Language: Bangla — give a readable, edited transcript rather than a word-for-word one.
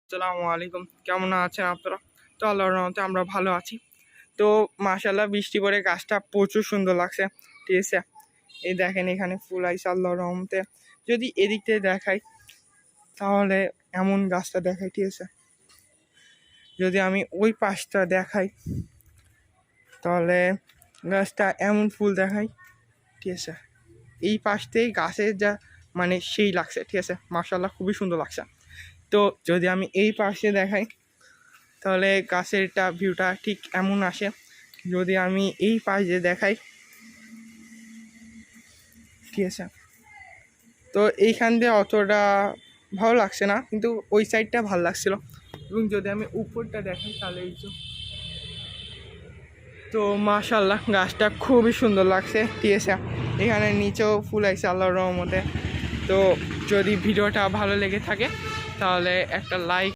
আসসালামু আলাইকুম, কেমন আছেন আপনারা? তো আল্লাহর রহমতে আমরা ভালো আছি। তো মাশাআল্লাহ বৃষ্টি পড়ে গাছটা প্রচুর সুন্দর লাগছে, ঠিক আছে। এই দেখেন এখানে ফুল আইছে আল্লাহর রহমতে। যদি এদিক থেকে দেখাই তাহলে এমন গাছটা দেখাই, ঠিক আছে। যদি আমি ওই পাশটা দেখাই তাহলে গাছটা এমন ফুল দেখাই, ঠিক আছে। এই পাশতেই গাছের যা মানে সেই লাগছে, ঠিক আছে। মাশাআল্লাহ খুবই সুন্দর লাগছে। তো যদি আমি এই পাশে দেখাই তাহলে গাছেরটা ভিউটা ঠিক এমন আসে। যদি আমি এই পাশে দেখাই, ঠিক আছে, তো এইখান দিয়ে অতটা ভালো লাগছে না, কিন্তু ওই সাইডটা ভালো লাগছিল। এবং যদি আমি উপরটা দেখাই তাহলে এই যে, তো মাশাআল্লাহ গাছটা খুবই সুন্দর লাগছে, ঠিক আছে। এখানে নিচেও ফুল আইছে আল্লাহর রহমতে। তো যদি ভিডিওটা ভালো লেগে থাকে তাহলে একটা লাইক